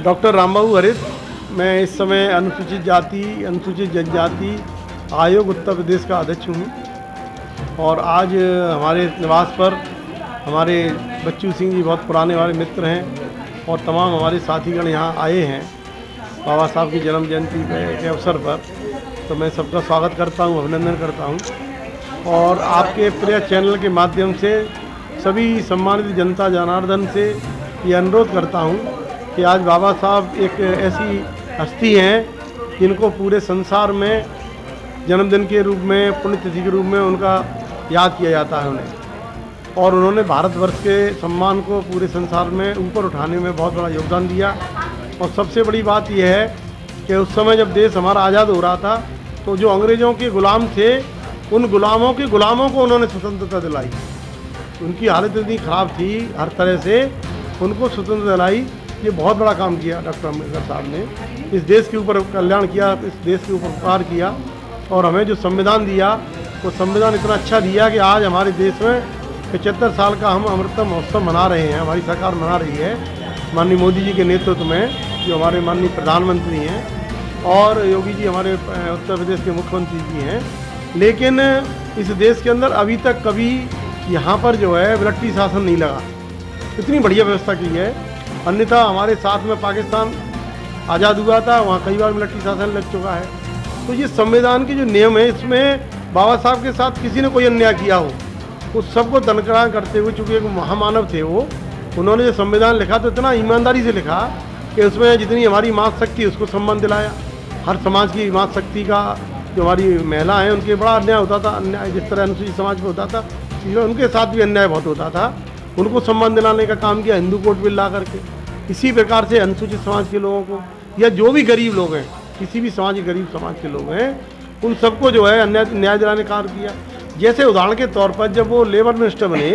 Doctor Rambabu हरित। मैं इस समय अनुसूचित जाति अनुसूचित जनजाति आयोग उत्तर प्रदेश का अध्यक्ष हूँ और आज हमारे निवास पर हमारे बच्चू सिंह जी बहुत पुराने हमारे मित्र हैं और तमाम हमारे साथीगण यहाँ आए हैं बाबा साहब की जन्म जयंती के अवसर पर। तो मैं सबका स्वागत करता हूँ, अभिनंदन करता हूँ और आपके प्रिय चैनल के माध्यम से सभी सम्मानित जनता जनार्दन से ये अनुरोध करता हूँ कि आज बाबा साहब एक ऐसी हस्ती हैं जिनको पूरे संसार में जन्मदिन के रूप में, पुण्यतिथि के रूप में उनका याद किया जाता है उन्हें, और उन्होंने भारतवर्ष के सम्मान को पूरे संसार में ऊपर उठाने में बहुत बड़ा योगदान दिया। और सबसे बड़ी बात यह है कि उस समय जब देश हमारा आज़ाद हो रहा था तो जो अंग्रेज़ों के गुलाम थे उन गुलामों के गुलामों को उन्होंने स्वतंत्रता दिलाई। उनकी हालत इतनी ख़राब थी, हर तरह से उनको स्वतंत्रता दिलाई। ये बहुत बड़ा काम किया डॉक्टर अम्बेडकर साहब ने, इस देश के ऊपर कल्याण किया, इस देश के ऊपर उपकार किया और हमें जो संविधान दिया वो संविधान इतना अच्छा दिया कि आज हमारे देश में 75 साल का हम अमृत महोत्सव मना रहे हैं, हमारी सरकार मना रही है माननीय मोदी जी के नेतृत्व में, जो हमारे माननीय प्रधानमंत्री हैं और योगी जी हमारे उत्तर प्रदेश के मुख्यमंत्री जी हैं। लेकिन इस देश के अंदर अभी तक कभी यहाँ पर जो है मिलिट्री शासन नहीं लगा, इतनी बढ़िया व्यवस्था की है। अन्यथा हमारे साथ में पाकिस्तान आज़ाद हुआ था, वहाँ कई बार मिलिट्री शासन लग चुका है। तो ये संविधान के जो नियम है इसमें बाबा साहब के साथ किसी ने कोई अन्याय किया हो उस सबको दनकरार करते हुए, चूँकि एक महामानव थे वो, उन्होंने जो संविधान लिखा तो इतना ईमानदारी से लिखा कि उसमें जितनी हमारी मातृशक्ति उसको सम्मान दिलाया। हर समाज की मातृशक्ति का जो हमारी महिला हैं उनके बड़ा अन्याय होता था, अन्याय जिस तरह अनुसूचित समाज में होता था उनके साथ भी अन्याय बहुत होता था, उनको सम्मान दिलाने का काम किया हिंदू कोड बिल ला करके। इसी प्रकार से अनुसूचित समाज के लोगों को या जो भी गरीब लोग हैं, किसी भी समाज के गरीब समाज के लोग हैं, उन सबको जो है न्याय दिलाने का कार्य किया। जैसे उदाहरण के तौर पर जब वो लेबर मिनिस्टर बने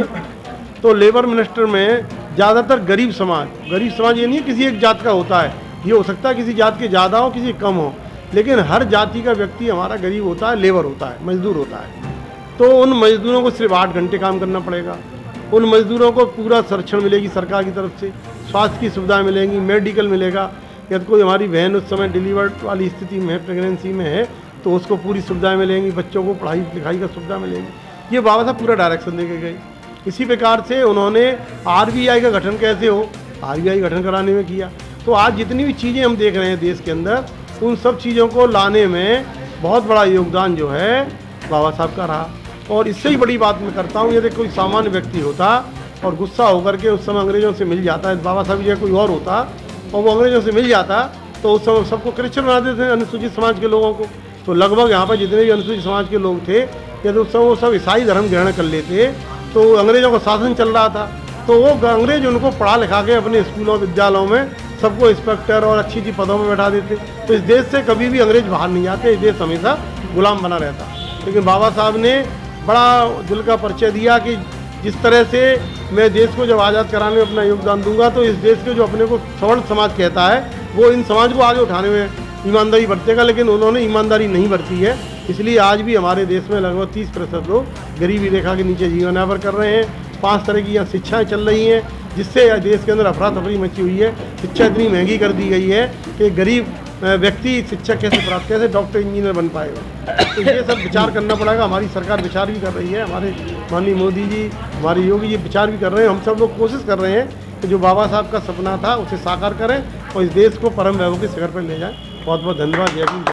तो लेबर मिनिस्टर में ज़्यादातर गरीब समाज ये नहीं है किसी एक जात का होता है, ये हो सकता है किसी जात के ज़्यादा हो किसी कम हो, लेकिन हर जाति का व्यक्ति हमारा गरीब होता है, लेबर होता है, मजदूर होता है। तो उन मजदूरों को सिर्फ 8 घंटे काम करना पड़ेगा, उन मजदूरों को पूरा संरक्षण मिलेगी सरकार की तरफ से, स्वास्थ्य की सुविधाएं मिलेंगी, मेडिकल मिलेगा। यदि कोई हमारी बहन उस समय डिलीवर्ड वाली स्थिति में है, प्रेगनेंसी में है, तो उसको पूरी सुविधाएं मिलेंगी, बच्चों को पढ़ाई लिखाई का सुविधा मिलेगी। ये बाबा साहब पूरा डायरेक्शन दे के गए। इसी प्रकार से उन्होंने RBI का गठन कैसे हो, RBI गठन कराने में किया। तो आज जितनी भी चीज़ें हम देख रहे हैं देश के अंदर, उन सब चीज़ों को लाने में बहुत बड़ा योगदान जो है बाबा साहब का रहा। और इससे ही बड़ी बात मैं करता हूँ, यदि कोई सामान्य व्यक्ति होता और गुस्सा होकर के उस समय अंग्रेज़ों से मिल जाता है, बाबा साहब या कोई और होता और वो अंग्रेज़ों से मिल जाता तो उस समय सबको क्रिश्चियन बना देते थे, अनुसूचित समाज के लोगों को। तो लगभग यहाँ पर जितने भी अनुसूचित समाज के लोग थे यदि उस समय वो सब ईसाई धर्म ग्रहण कर लेते तो अंग्रेज़ों का शासन चल रहा था, तो वो अंग्रेज उनको पढ़ा लिखा के अपने स्कूलों विद्यालयों में सबको इंस्पेक्टर और अच्छी अच्छी पदों में बैठा देते। तो इस देश से कभी भी अंग्रेज बाहर नहीं आते, इस देश हमेशा गुलाम बना रहता। लेकिन बाबा साहब ने बड़ा दिल का परिचय दिया कि जिस तरह से मैं देश को जब आज़ाद कराने में अपना योगदान दूंगा तो इस देश के जो अपने को सवर्ण समाज कहता है वो इन समाज को आगे उठाने में ईमानदारी बरतेगा। लेकिन उन्होंने ईमानदारी नहीं बरती है, इसलिए आज भी हमारे देश में लगभग 30% लोग गरीबी रेखा के नीचे जीवन यापन कर रहे हैं। 5 तरह की यहाँ शिक्षाएँ चल रही हैं जिससे देश के अंदर अफरा तफरी मची हुई है। शिक्षा इतनी महंगी कर दी गई है कि गरीब व्यक्ति शिक्षा कैसे डॉक्टर इंजीनियर बन पाएगा। तो ये सब विचार करना पड़ेगा। हमारी सरकार विचार भी कर रही है, हमारे माननीय मोदी जी, हमारे योगी जी विचार भी कर रहे हैं। हम सब लोग कोशिश कर रहे हैं कि जो बाबा साहब का सपना था उसे साकार करें और इस देश को परम वैभव के शिखर पर ले जाएं। बहुत बहुत धन्यवाद। जय हिंद।